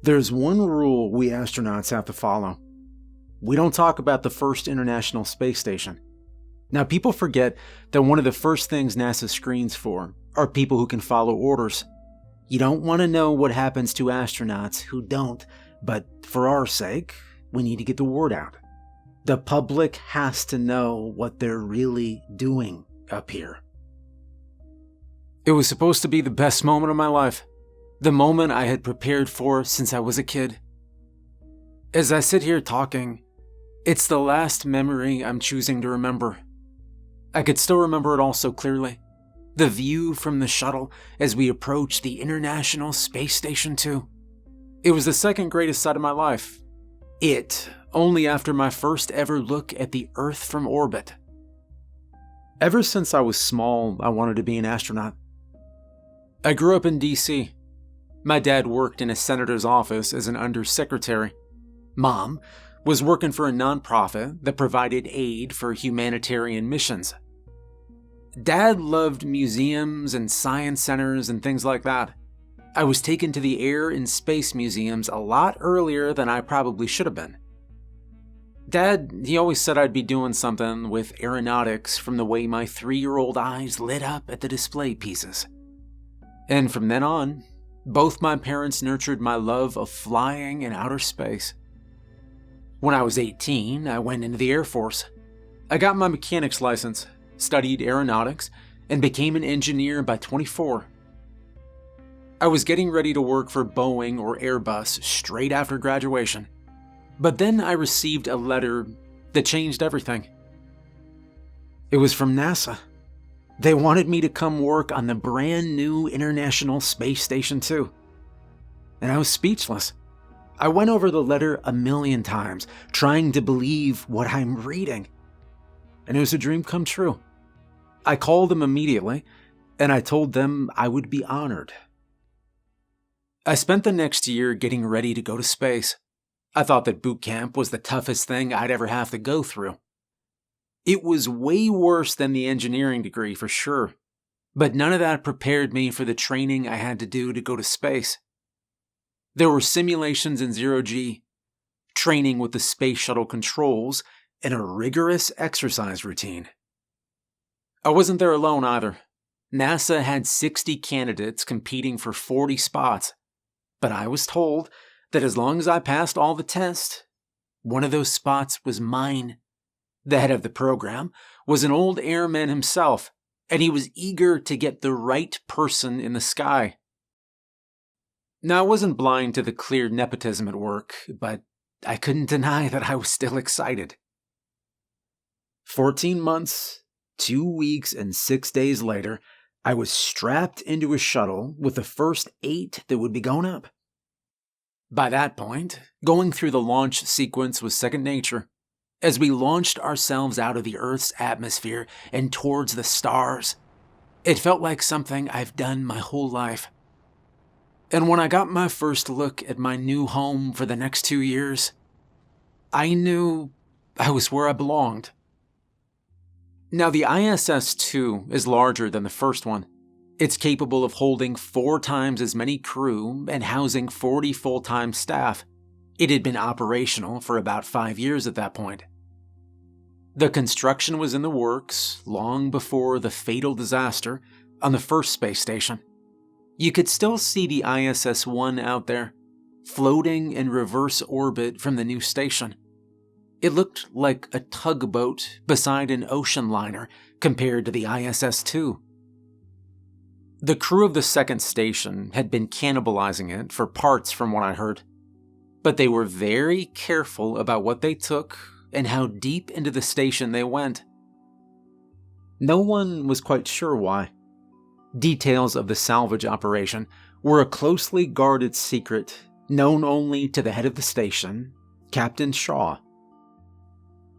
There's one rule we astronauts have to follow. We don't talk about the first International Space Station. Now, people forget that one of the first things NASA screens for are people who can follow orders. You don't want to know what happens to astronauts who don't, but for our sake, we need to get the word out. The public has to know what they're really doing up here. It was supposed to be the best moment of my life. The moment I had prepared for since I was a kid. As I sit here talking, it's the last memory I'm choosing to remember. I could still remember it all so clearly. The view from the shuttle as we approached the International Space Station 2. It was the second greatest sight of my life. Only after my first ever look at the Earth from orbit. Ever since I was small, I wanted to be an astronaut. I grew up in D.C. My dad worked in a senator's office as an undersecretary. Mom was working for a nonprofit that provided aid for humanitarian missions. Dad loved museums and science centers and things like that. I was taken to the air and space museums a lot earlier than I probably should have been. Dad, he always said I'd be doing something with aeronautics from the way my 3-year-old eyes lit up at the display pieces. And from then on, both my parents nurtured my love of flying in outer space. When I was 18, I went into the Air Force. I got my mechanic's license, studied aeronautics, and became an engineer by 24. I was getting ready to work for Boeing or Airbus straight after graduation. But then I received a letter that changed everything. It was from NASA. They wanted me to come work on the brand new International Space Station 2. And I was speechless. I went over the letter a million times, trying to believe what I'm reading. And it was a dream come true. I called them immediately, and I told them I would be honored. I spent the next year getting ready to go to space. I thought that boot camp was the toughest thing I'd ever have to go through. It was way worse than the engineering degree for sure, but none of that prepared me for the training I had to do to go to space. There were simulations in zero-G, training with the space shuttle controls, and a rigorous exercise routine. I wasn't there alone either. NASA had 60 candidates competing for 40 spots, but I was told that as long as I passed all the tests, one of those spots was mine. The head of the program was an old airman himself, and he was eager to get the right person in the sky. Now, I wasn't blind to the clear nepotism at work, but I couldn't deny that I was still excited. 14 months, 2 weeks, and 6 days later, I was strapped into a shuttle with the first 8 that would be going up. By that point, going through the launch sequence was second nature. As we launched ourselves out of the Earth's atmosphere and towards the stars, it felt like something I've done my whole life. And when I got my first look at my new home for the next 2 years, I knew I was where I belonged. Now, the ISS-2 is larger than the first one. It's capable of holding 4 times as many crew and housing 40 full-time staff. It had been operational for about 5 years at that point. The construction was in the works long before the fatal disaster on the first space station. You could still see the ISS-1 out there, floating in reverse orbit from the new station. It looked like a tugboat beside an ocean liner compared to the ISS-2. The crew of the second station had been cannibalizing it for parts from what I heard, but they were very careful about what they took and how deep into the station they went. No one was quite sure why. Details of the salvage operation were a closely guarded secret known only to the head of the station, Captain Shaw.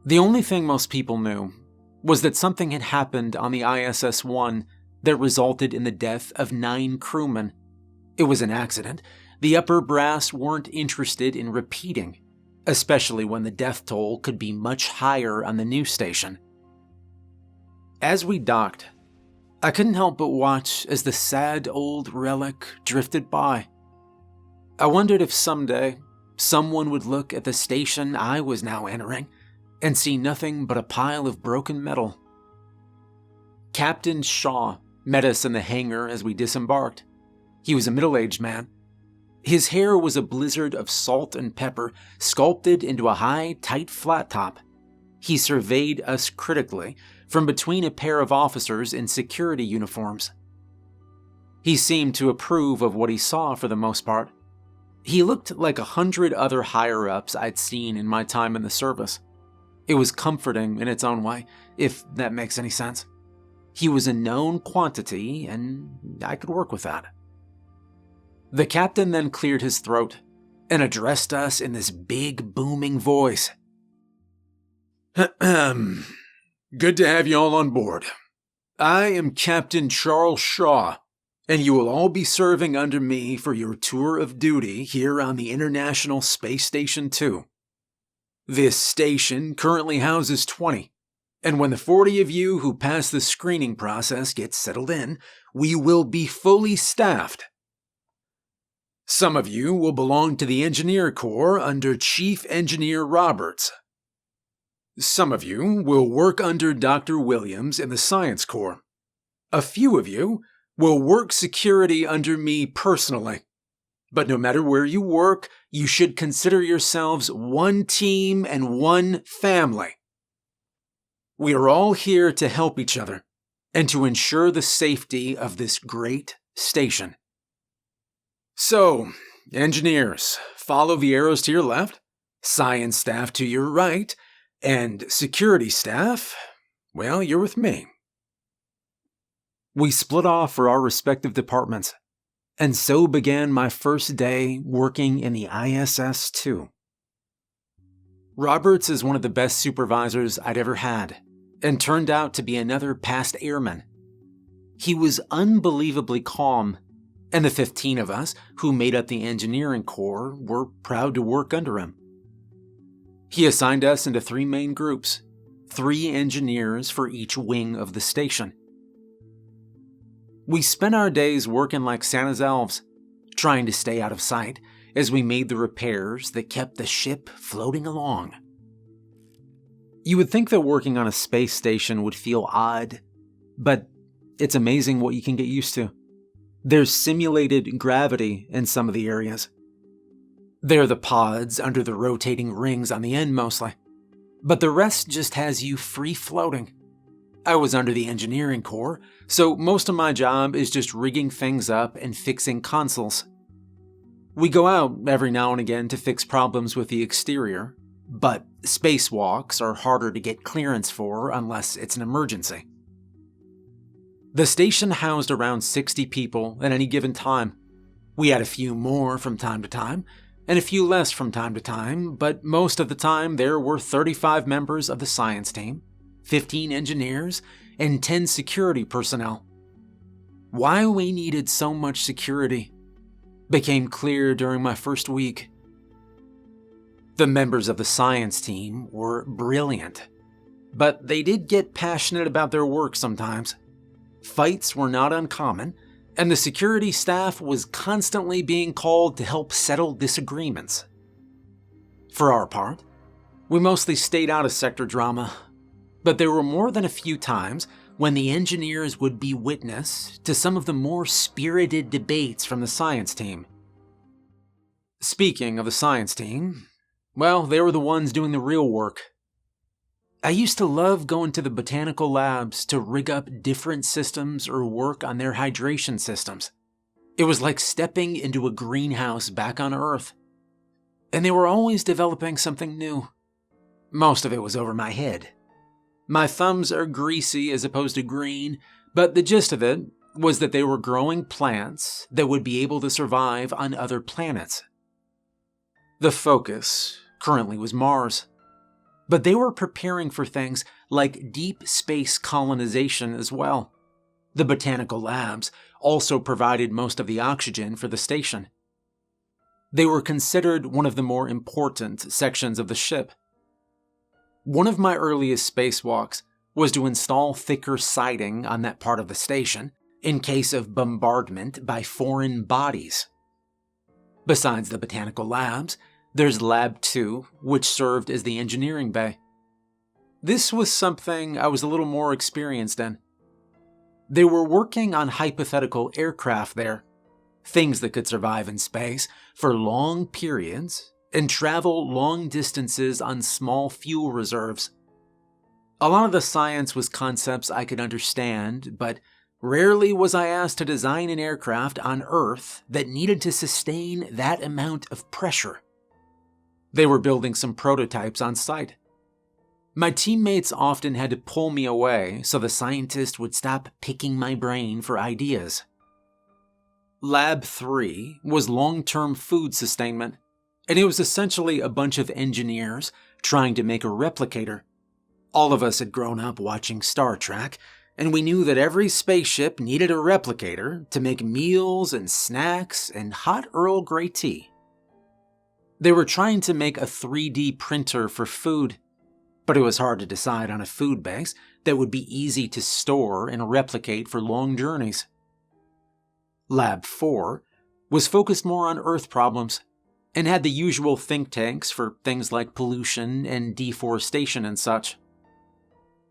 The only thing most people knew was that something had happened on the ISS-1 that resulted in the death of 9 crewmen. It was an accident the upper brass weren't interested in repeating, especially when the death toll could be much higher on the new station. As we docked, I couldn't help but watch as the sad old relic drifted by. I wondered if someday someone would look at the station I was now entering and see nothing but a pile of broken metal. Captain Shaw met us in the hangar as we disembarked. He was a middle-aged man. His hair was a blizzard of salt and pepper sculpted into a high, tight flat top. He surveyed us critically from between a pair of officers in security uniforms. He seemed to approve of what he saw for the most part. He looked like 100 other higher-ups I'd seen in my time in the service. It was comforting in its own way, if that makes any sense. He was a known quantity, and I could work with that. The captain then cleared his throat and addressed us in this big, booming voice. Good to have you all on board. I am Captain Charles Shaw, and you will all be serving under me for your tour of duty here on the International Space Station 2. This station currently houses 20, and when the 40 of you who pass the screening process get settled in, we will be fully staffed. Some of you will belong to the Engineer Corps under Chief Engineer Roberts. Some of you will work under Dr. Williams in the Science Corps. A few of you will work security under me personally. But no matter where you work, you should consider yourselves one team and one family. We are all here to help each other and to ensure the safety of this great station. So, engineers, follow the arrows to your left, science staff to your right, and security staff, well, you're with me. We split off for our respective departments, and so began my first day working in the ISS-2. Roberts is one of the best supervisors I'd ever had, and turned out to be another past airman. He was unbelievably calm, and the 15 of us who made up the engineering corps were proud to work under him. He assigned us into 3 main groups, 3 engineers for each wing of the station. We spent our days working like Santa's elves, trying to stay out of sight as we made the repairs that kept the ship floating along. You would think that working on a space station would feel odd, but it's amazing what you can get used to. There's simulated gravity in some of the areas. They're the pods under the rotating rings on the end mostly, but the rest just has you free floating. I was under the engineering corps, so most of my job is just rigging things up and fixing consoles. We go out every now and again to fix problems with the exterior, but spacewalks are harder to get clearance for unless it's an emergency. The station housed around 60 people at any given time. We had a few more from time to time, and a few less from time to time, but most of the time there were 35 members of the science team, 15 engineers, and 10 security personnel. Why we needed so much security became clear during my first week. The members of the science team were brilliant, but they did get passionate about their work sometimes. Fights were not uncommon, and the security staff was constantly being called to help settle disagreements. For our part, we mostly stayed out of sector drama, but there were more than a few times when the engineers would be witness to some of the more spirited debates from the science team. Speaking of the science team, well, they were the ones doing the real work. I used to love going to the botanical labs to rig up different systems or work on their hydration systems. It was like stepping into a greenhouse back on Earth. And they were always developing something new. Most of it was over my head. My thumbs are greasy as opposed to green, but the gist of it was that they were growing plants that would be able to survive on other planets. The focus currently was Mars. But they were preparing for things like deep space colonization as well. The botanical labs also provided most of the oxygen for the station. They were considered one of the more important sections of the ship. One of my earliest spacewalks was to install thicker siding on that part of the station in case of bombardment by foreign bodies. Besides the botanical labs, there's Lab 2, which served as the engineering bay. This was something I was a little more experienced in. They were working on hypothetical aircraft there, things that could survive in space for long periods and travel long distances on small fuel reserves. A lot of the science was concepts I could understand, but rarely was I asked to design an aircraft on Earth that needed to sustain that amount of pressure. They were building some prototypes on site. My teammates often had to pull me away so the scientist would stop picking my brain for ideas. Lab 3 was long-term food sustainment, and it was essentially a bunch of engineers trying to make a replicator. All of us had grown up watching Star Trek, and we knew that every spaceship needed a replicator to make meals and snacks and hot Earl Grey tea. They were trying to make a 3D printer for food, but it was hard to decide on a food base that would be easy to store and replicate for long journeys. Lab 4 was focused more on Earth problems and had the usual think tanks for things like pollution and deforestation and such.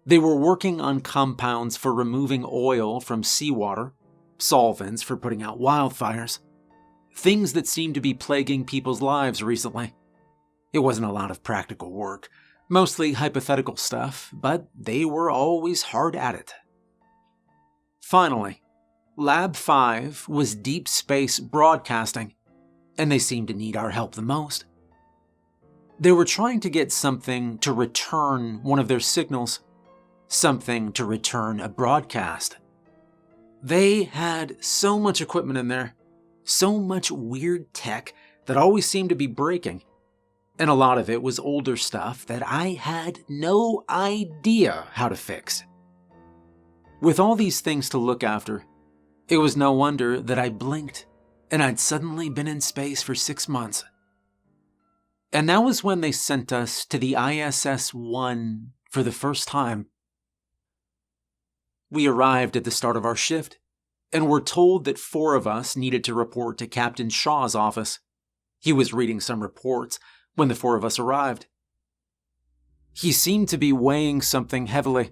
They were working on compounds for removing oil from seawater, solvents for putting out wildfires, things that seemed to be plaguing people's lives recently. It wasn't a lot of practical work, mostly hypothetical stuff, but they were always hard at it. Finally, Lab 5 was deep space broadcasting, and they seemed to need our help the most. They were trying to get something to return one of their signals, something to return a broadcast. They had so much equipment in there, so much weird tech that always seemed to be breaking, and a lot of it was older stuff that I had no idea how to fix. With all these things to look after, it was no wonder that I blinked and I'd suddenly been in space for 6 months. And that was when they sent us to the ISS-1 for the first time. We arrived at the start of our shift, and were told that 4 of us needed to report to Captain Shaw's office. He was reading some reports when the 4 of us arrived. He seemed to be weighing something heavily.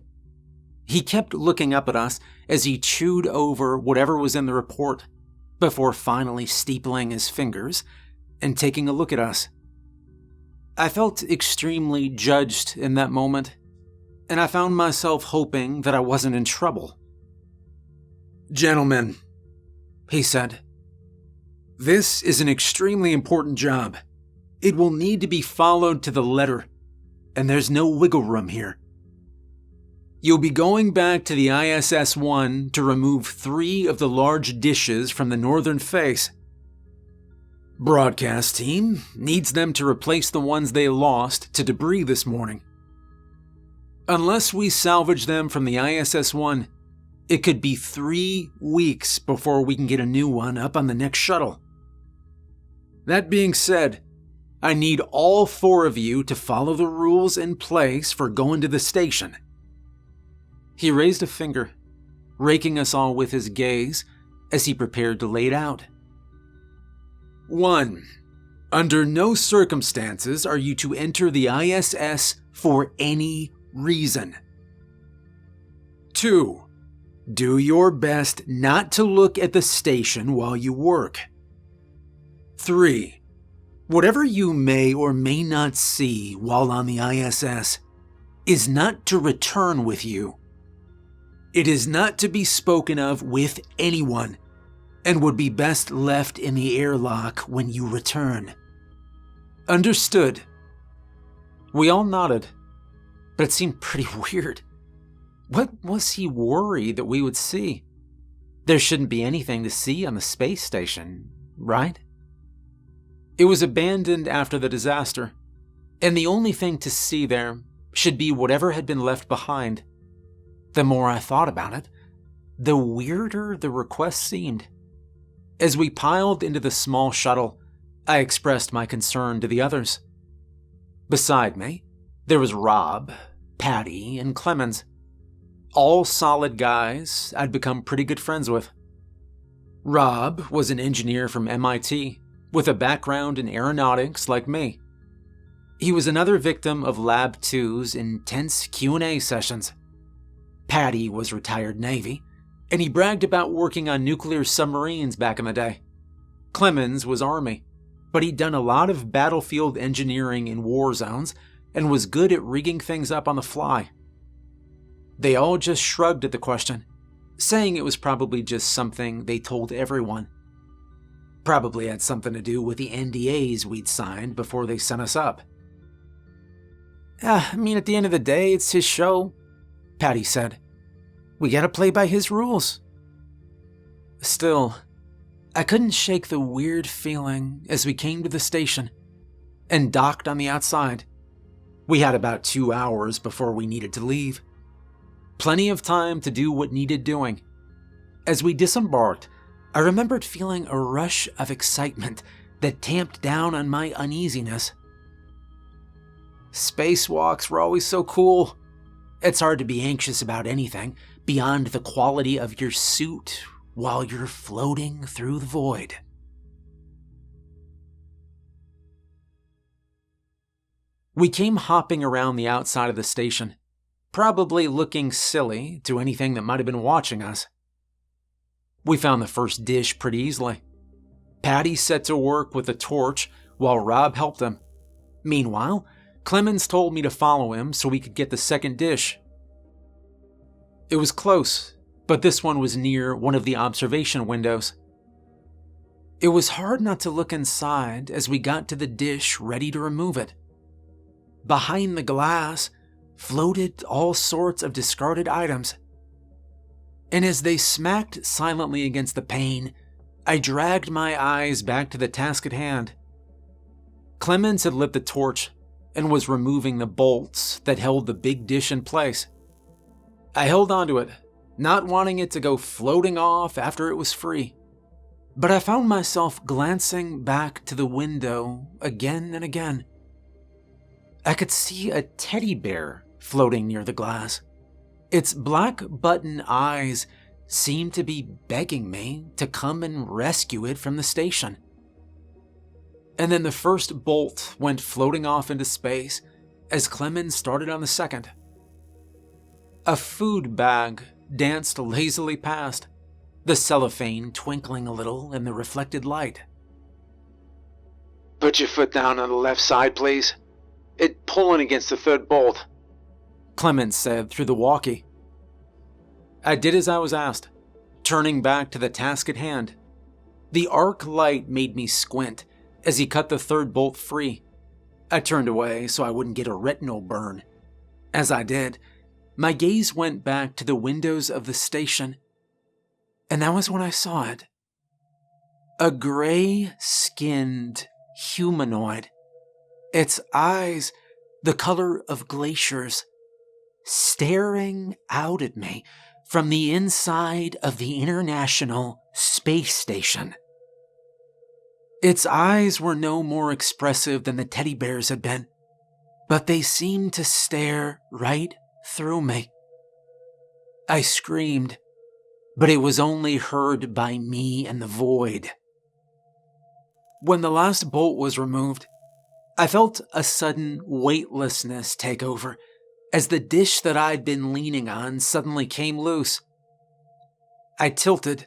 He kept looking up at us as he chewed over whatever was in the report, before finally steepling his fingers and taking a look at us. I felt extremely judged in that moment, and I found myself hoping that I wasn't in trouble. "Gentlemen," he said, "this is an extremely important job. It will need to be followed to the letter, and there's no wiggle room here. You'll be going back to the ISS-1 to remove 3 of the large dishes from the northern face. Broadcast team needs them to replace the ones they lost to debris this morning. Unless we salvage them from the ISS-1, it could be 3 weeks before we can get a new one up on the next shuttle. That being said, I need all 4 of you to follow the rules in place for going to the station." He raised a finger, raking us all with his gaze as he prepared to lay it out. 1. Under no circumstances are you to enter the ISS for any reason. 2. Do your best not to look at the station while you work. 3. Whatever you may or may not see while on the ISS is not to return with you. It is not to be spoken of with anyone, and would be best left in the airlock when you return. Understood? We all nodded, but it seemed pretty weird. What was he worried that we would see? There shouldn't be anything to see on the space station, right? It was abandoned after the disaster, and the only thing to see there should be whatever had been left behind. The more I thought about it, the weirder the request seemed. As we piled into the small shuttle, I expressed my concern to the others. Beside me, there was Rob, Patty, and Clemens. All solid guys I'd become pretty good friends with. Rob was an engineer from MIT, with a background in aeronautics like me. He was another victim of Lab 2's intense Q&A sessions. Patty was retired Navy, and he bragged about working on nuclear submarines back in the day. Clemens was Army, but he'd done a lot of battlefield engineering in war zones and was good at rigging things up on the fly. They all just shrugged at the question, saying it was probably just something they told everyone. Probably had something to do with the NDAs we'd signed before they sent us up. At the end of the day, it's his show, Patty said. We gotta play by his rules. Still, I couldn't shake the weird feeling as we came to the station and docked on the outside. We had about 2 hours before we needed to leave. Plenty of time to do what needed doing. As we disembarked, I remembered feeling a rush of excitement that tamped down on my uneasiness. Spacewalks were always so cool. It's hard to be anxious about anything beyond the quality of your suit while you're floating through the void. We came hopping around the outside of the station, probably looking silly to anything that might have been watching us. We found the first dish pretty easily. Patty set to work with a torch while Rob helped him. Meanwhile, Clemens told me to follow him so we could get the second dish. It was close, but this one was near one of the observation windows. It was hard not to look inside as we got to the dish ready to remove it. Behind the glass floated all sorts of discarded items. And as they smacked silently against the pane, I dragged my eyes back to the task at hand. Clemens had lit the torch and was removing the bolts that held the big dish in place. I held onto it, not wanting it to go floating off after it was free. But I found myself glancing back to the window again and again. I could see a teddy bear floating near the glass. Its black button eyes seemed to be begging me to come and rescue it from the station. And then the first bolt went floating off into space as Clemens started on the second. A food bag danced lazily past, the cellophane twinkling a little in the reflected light. Put your foot down on the left side, please. It's pulling against the third bolt, Clemens said through the walkie. I did as I was asked, turning back to the task at hand. The arc light made me squint as he cut the third bolt free. I turned away so I wouldn't get a retinal burn. As I did, my gaze went back to the windows of the station, and that was when I saw it. A gray-skinned humanoid, its eyes the color of glaciers, staring out at me from the inside of the International Space Station. Its eyes were no more expressive than the teddy bears had been, but they seemed to stare right through me. I screamed, but it was only heard by me and the void. When the last bolt was removed, I felt a sudden weightlessness take over as the dish that I'd been leaning on suddenly came loose. I tilted,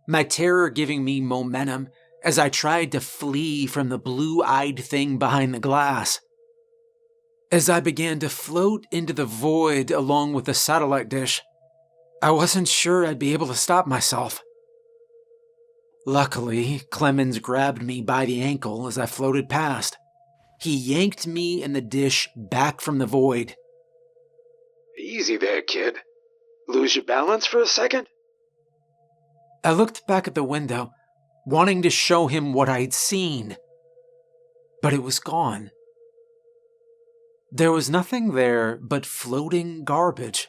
my terror giving me momentum as I tried to flee from the blue-eyed thing behind the glass. As I began to float into the void along with the satellite dish, I wasn't sure I'd be able to stop myself. Luckily, Clemens grabbed me by the ankle as I floated past. He yanked me and the dish back from the void. Easy there, kid. Lose your balance for a second? I looked back at the window, wanting to show him what I'd seen. But it was gone. There was nothing there but floating garbage.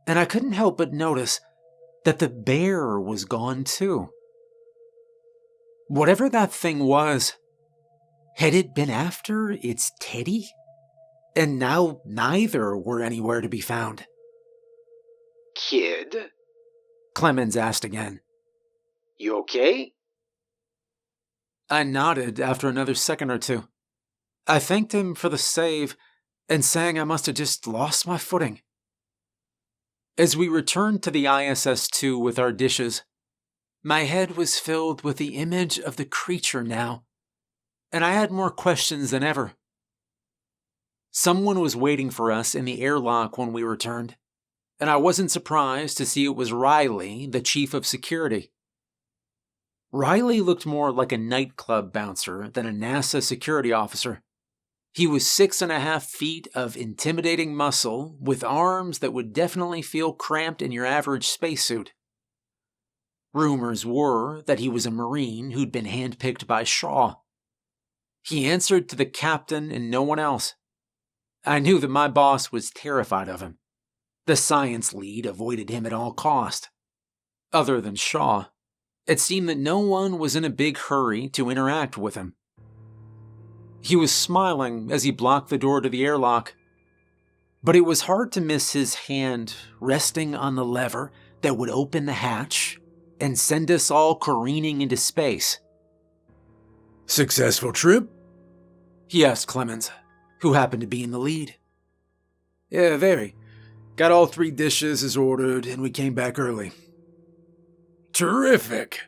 And I couldn't help but notice that the bear was gone too. Whatever that thing was, had it been after its teddy? And now neither were anywhere to be found. Kid? Clemens asked again. You okay? I nodded after another second or two. I thanked him for the save and sang I must have just lost my footing. As we returned to the ISS-2 with our dishes, my head was filled with the image of the creature now, and I had more questions than ever. Someone was waiting for us in the airlock when we returned, and I wasn't surprised to see it was Riley, the chief of security. Riley looked more like a nightclub bouncer than a NASA security officer. He was 6.5 feet of intimidating muscle with arms that would definitely feel cramped in your average spacesuit. Rumors were that he was a Marine who'd been handpicked by Shaw. He answered to the captain and no one else. I knew that my boss was terrified of him. The science lead avoided him at all cost. Other than Shaw, it seemed that no one was in a big hurry to interact with him. He was smiling as he blocked the door to the airlock, but it was hard to miss his hand resting on the lever that would open the hatch and send us all careening into space. "Successful trip?" he asked Clemens, who happened to be in the lead. "Yeah, very. Got all 3 dishes as ordered, and we came back early." "Terrific,"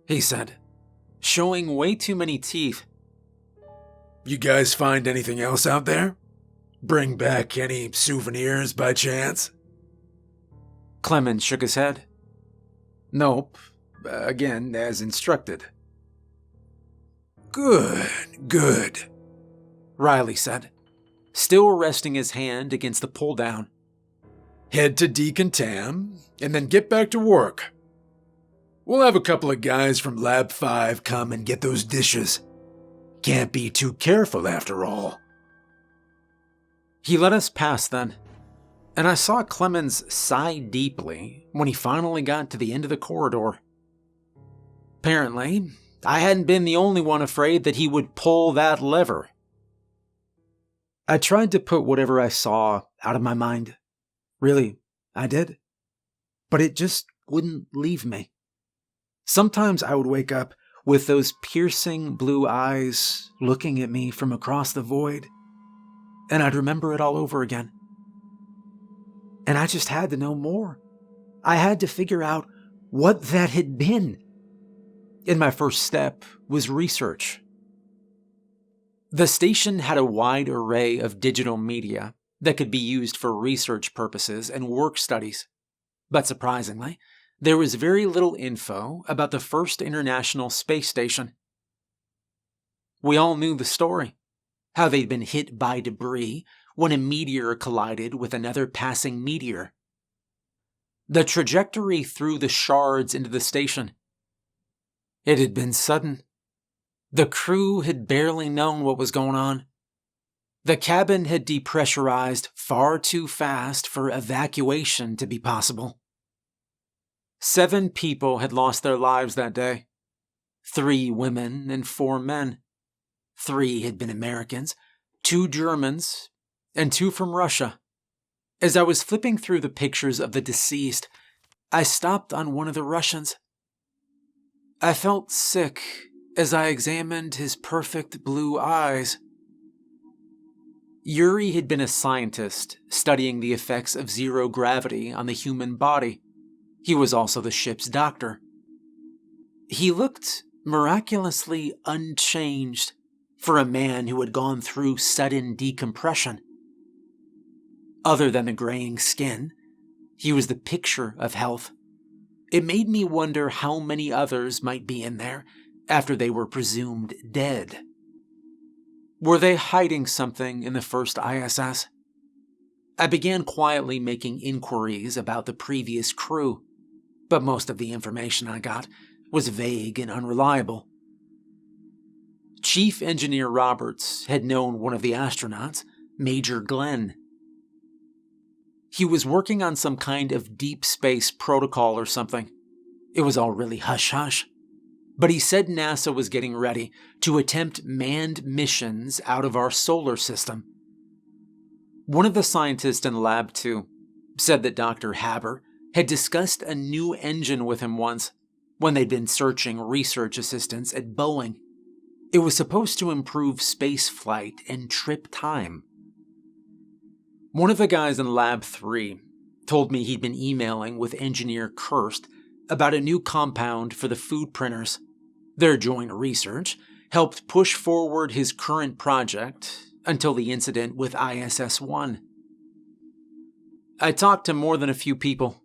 he said, showing way too many teeth. "You guys find anything else out there? Bring back any souvenirs by chance?" Clemens shook his head. "Nope. Again, as instructed." Good, Riley said, still resting his hand against the pull-down. "Head to decontam, and then get back to work. We'll have a couple of guys from Lab 5 come and get those dishes. Can't be too careful after all." He let us pass then, and I saw Clemens sigh deeply when he finally got to the end of the corridor. Apparently, I hadn't been the only one afraid that he would pull that lever. I tried to put whatever I saw out of my mind. Really, I did. But it just wouldn't leave me. Sometimes I would wake up with those piercing blue eyes looking at me from across the void, and I'd remember it all over again. And I just had to know more. I had to figure out what that had been. And my first step was research. The station had a wide array of digital media that could be used for research purposes and work studies. But surprisingly, there was very little info about the first International Space Station. We all knew the story, how they'd been hit by debris when a meteor collided with another passing meteor. The trajectory threw the shards into the station. It had been sudden. The crew had barely known what was going on. The cabin had depressurized far too fast for evacuation to be possible. 7 people had lost their lives that day. 3 women and 4 men. 3 had been Americans, 2 Germans, and 2 from Russia. As I was flipping through the pictures of the deceased, I stopped on one of the Russians. I felt sick as I examined his perfect blue eyes. Yuri had been a scientist studying the effects of zero gravity on the human body. He was also the ship's doctor. He looked miraculously unchanged for a man who had gone through sudden decompression. Other than the graying skin, he was the picture of health. It made me wonder how many others might be in there after they were presumed dead. Were they hiding something in the first ISS? I began quietly making inquiries about the previous crew, but most of the information I got was vague and unreliable. Chief Engineer Roberts had known one of the astronauts, Major Glenn. He was working on some kind of deep space protocol or something. It was all really hush-hush. But he said NASA was getting ready to attempt manned missions out of our solar system. One of the scientists in Lab 2 said that Dr. Haber had discussed a new engine with him once when they'd been searching research assistants at Boeing. It was supposed to improve space flight and trip time. One of the guys in Lab 3 told me he'd been emailing with engineer Kirst about a new compound for the food printers. Their joint research helped push forward his current project until the incident with ISS-1. I talked to more than a few people,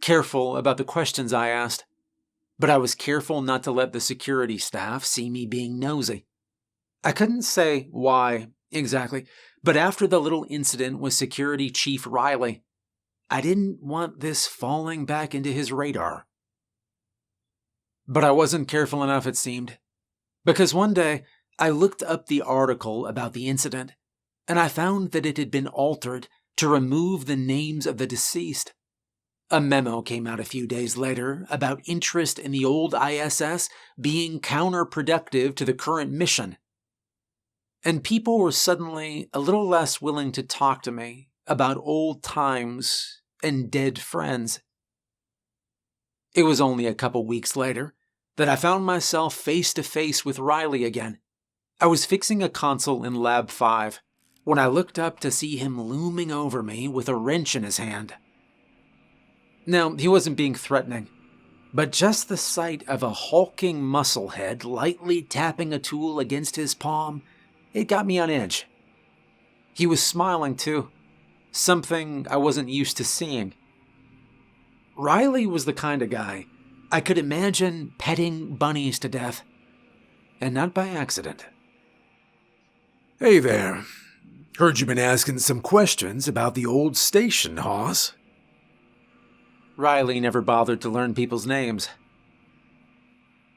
careful about the questions I asked, but I was careful not to let the security staff see me being nosy. I couldn't say why exactly, but after the little incident with Security Chief Riley, I didn't want this falling back into his radar. But I wasn't careful enough, it seemed, because one day I looked up the article about the incident, and I found that it had been altered to remove the names of the deceased. A memo came out a few days later about interest in the old ISS being counterproductive to the current mission. And people were suddenly a little less willing to talk to me about old times and dead friends. It was only a couple weeks later that I found myself face to face with Riley again. I was fixing a console in Lab 5 when I looked up to see him looming over me with a wrench in his hand. Now, he wasn't being threatening, but just the sight of a hulking musclehead lightly tapping a tool against his palm, it got me on edge. He was smiling too, something I wasn't used to seeing. Riley was the kind of guy I could imagine petting bunnies to death, and not by accident. Hey there. Heard you been asking some questions about the old station, Hoss. Riley never bothered to learn people's names.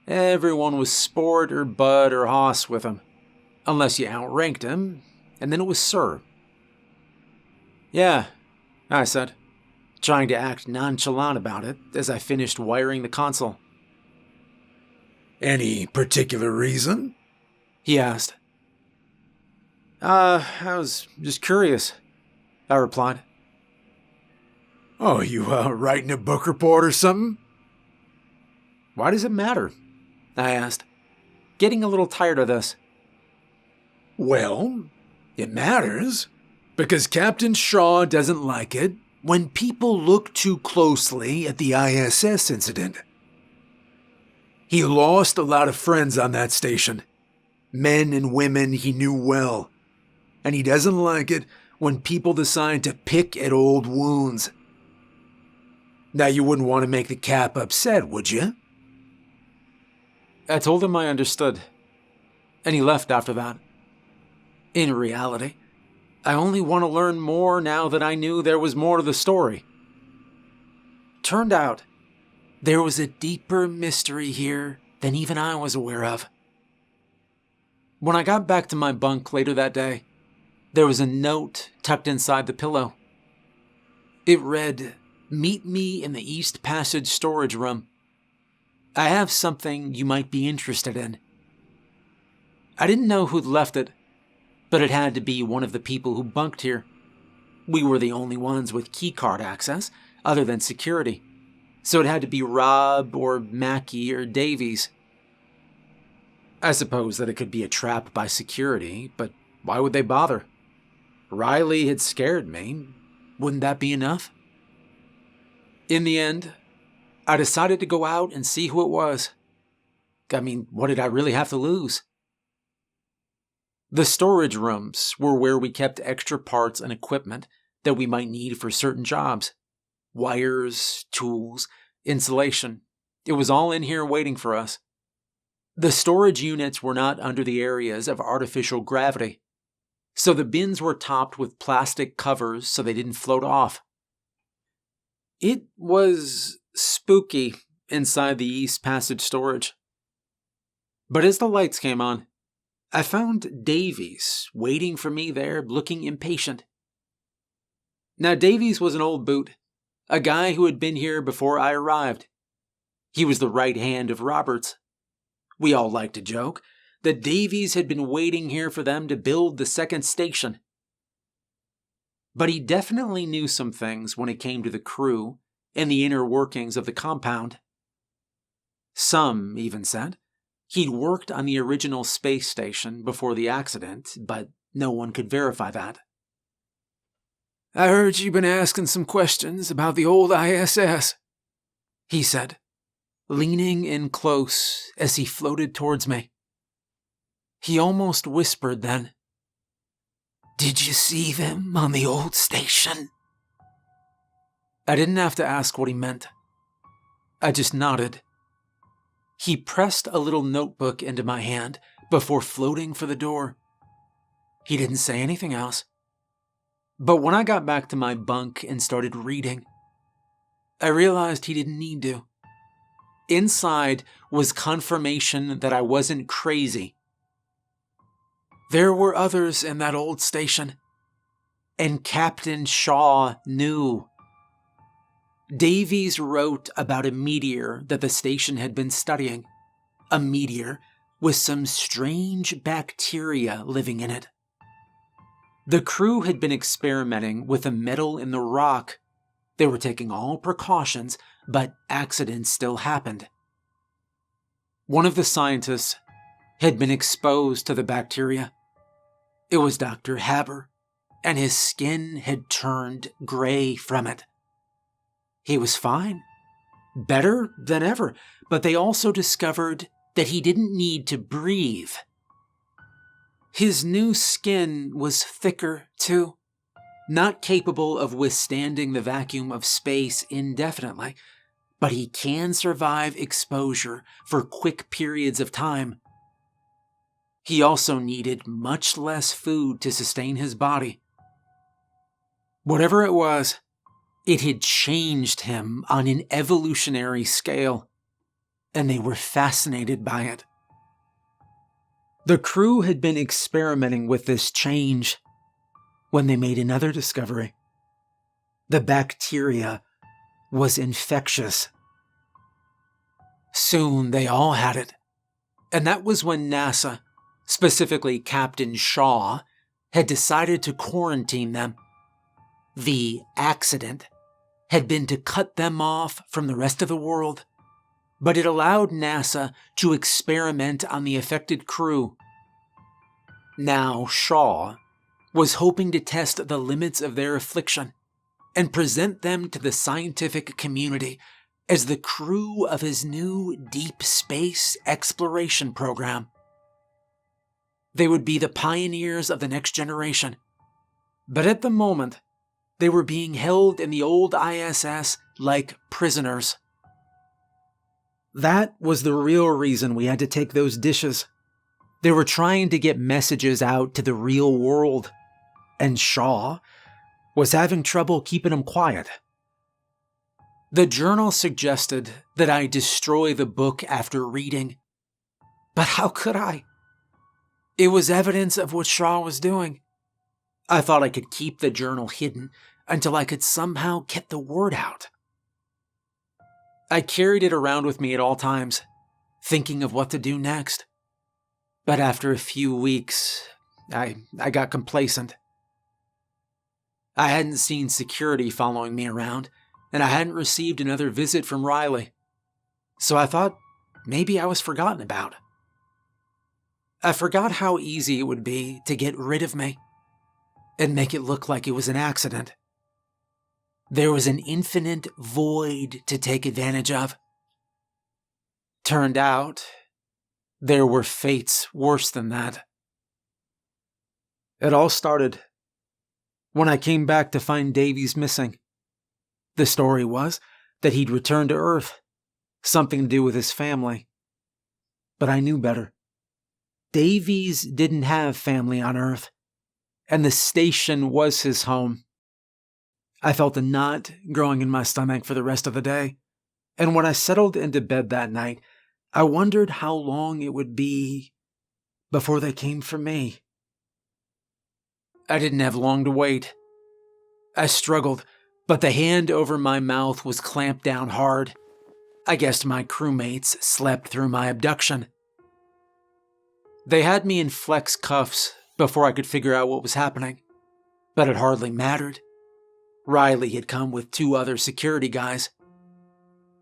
Everyone was Sport or Bud or Hoss with him, unless you outranked him, and then it was Sir. Yeah, I said, trying to act nonchalant about it as I finished wiring the console. Any particular reason? He asked. I was just curious, I replied. Oh, you writing a book report or something? Why does it matter? I asked, getting a little tired of this. Well, it matters because Captain Shaw doesn't like it when people look too closely at the ISS incident. He lost a lot of friends on that station, men and women he knew well, and he doesn't like it when people decide to pick at old wounds. Now, you wouldn't want to make the Cap upset, would you? I told him I understood, and he left after that. In reality, I only want to learn more now that I knew there was more to the story. Turned out, there was a deeper mystery here than even I was aware of. When I got back to my bunk later that day, there was a note tucked inside the pillow. It read, "Meet me in the East Passage storage room. I have something you might be interested in." I didn't know who'd left it, but it had to be one of the people who bunked here. We were the only ones with keycard access, other than security, so it had to be Rob or Mackie or Davies. I suppose that it could be a trap by security, but why would they bother? Riley had scared me. Wouldn't that be enough? In the end, I decided to go out and see who it was. I mean, what did I really have to lose? The storage rooms were where we kept extra parts and equipment that we might need for certain jobs. Wires, tools, insulation. It was all in here waiting for us. The storage units were not under the areas of artificial gravity, so the bins were topped with plastic covers so they didn't float off. It was spooky inside the East Passage storage. But as the lights came on, I found Davies waiting for me there, looking impatient. Now, Davies was an old boot, a guy who had been here before I arrived. He was the right hand of Roberts. We all liked to joke that Davies had been waiting here for them to build the second station. But he definitely knew some things when it came to the crew and the inner workings of the compound. Some even said He'd worked on the original space station before the accident, but no one could verify that. "I heard you've been asking some questions about the old ISS," he said, leaning in close as he floated towards me. He almost whispered then, "Did you see them on the old station?" I didn't have to ask what he meant. I just nodded. He pressed a little notebook into my hand before floating for the door. He didn't say anything else. But when I got back to my bunk and started reading, I realized he didn't need to. Inside was confirmation that I wasn't crazy. There were others in that old station, and Captain Shaw knew. Davies wrote about a meteor that the station had been studying, a meteor with some strange bacteria living in it. The crew had been experimenting with a metal in the rock. They were taking all precautions, but accidents still happened. One of the scientists had been exposed to the bacteria. It was Dr. Haber, and his skin had turned gray from it. He was fine, better than ever, but they also discovered that he didn't need to breathe. His new skin was thicker, too, not capable of withstanding the vacuum of space indefinitely, but he can survive exposure for quick periods of time. He also needed much less food to sustain his body. Whatever it was, it had changed him on an evolutionary scale, and they were fascinated by it. The crew had been experimenting with this change when they made another discovery. The bacteria was infectious. Soon they all had it, and that was when NASA, specifically Captain Shaw, had decided to quarantine them. The accident had been to cut them off from the rest of the world, but it allowed NASA to experiment on the affected crew. Now Shaw was hoping to test the limits of their affliction and present them to the scientific community as the crew of his new deep space exploration program. They would be the pioneers of the next generation, but at the moment, they were being held in the old ISS like prisoners. That was the real reason we had to take those dishes. They were trying to get messages out to the real world, and Shaw was having trouble keeping them quiet. The journal suggested that I destroy the book after reading, but how could I? It was evidence of what Shaw was doing. I thought I could keep the journal hidden until I could somehow get the word out. I carried it around with me at all times, thinking of what to do next. But after a few weeks, I got complacent. I hadn't seen security following me around, and I hadn't received another visit from Riley. So I thought maybe I was forgotten about. I forgot how easy it would be to get rid of me and make it look like it was an accident. There was an infinite void to take advantage of. Turned out, there were fates worse than that. It all started when I came back to find Davies missing. The story was that he'd returned to Earth, something to do with his family. But I knew better. Davies didn't have family on Earth, and the station was his home. I felt a knot growing in my stomach for the rest of the day, and when I settled into bed that night, I wondered how long it would be before they came for me. I didn't have long to wait. I struggled, but the hand over my mouth was clamped down hard. I guessed my crewmates slept through my abduction. They had me in flex cuffs before I could figure out what was happening, but it hardly mattered. Riley had come with 2 other security guys.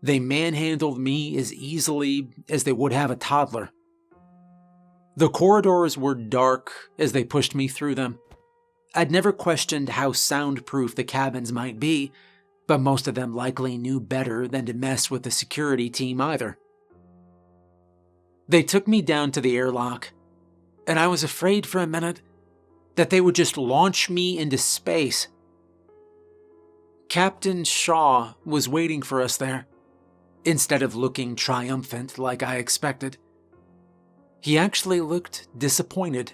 They manhandled me as easily as they would have a toddler. The corridors were dark as they pushed me through them. I'd never questioned how soundproof the cabins might be, but most of them likely knew better than to mess with the security team either. They took me down to the airlock, and I was afraid for a minute that they would just launch me into space. Captain Shaw was waiting for us there, instead of looking triumphant like I expected. He actually looked disappointed.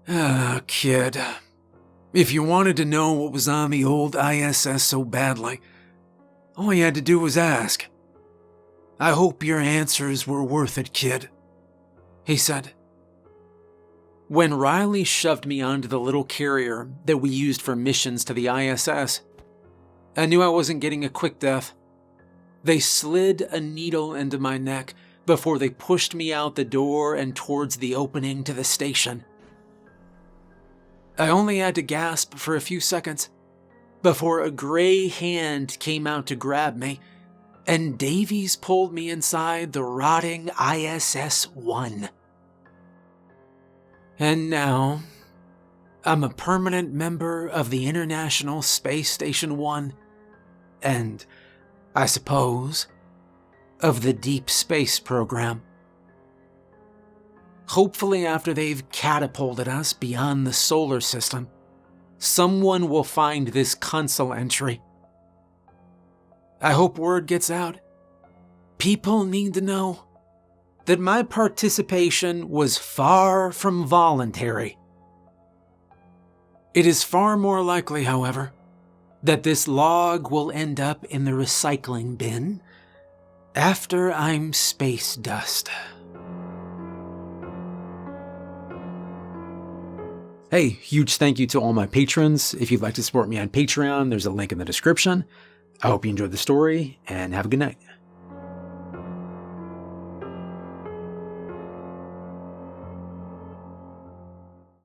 Ah, kid. If you wanted to know what was on the old ISS so badly, all you had to do was ask. I hope your answers were worth it, kid, he said. When Riley shoved me onto the little carrier that we used for missions to the ISS, I knew I wasn't getting a quick death. They slid a needle into my neck before they pushed me out the door and towards the opening to the station. I only had to gasp for a few seconds before a gray hand came out to grab me, and Davies pulled me inside the rotting ISS-1. And now, I'm a permanent member of the International Space Station 1, and, I suppose, of the Deep Space Program. Hopefully after they've catapulted us beyond the solar system, someone will find this console entry. I hope word gets out. People need to know that my participation was far from voluntary. It is far more likely, however, that this log will end up in the recycling bin after I'm space dust. Hey, huge thank you to all my patrons. If you'd like to support me on Patreon, there's a link in the description. I hope you enjoyed the story, and have a good night.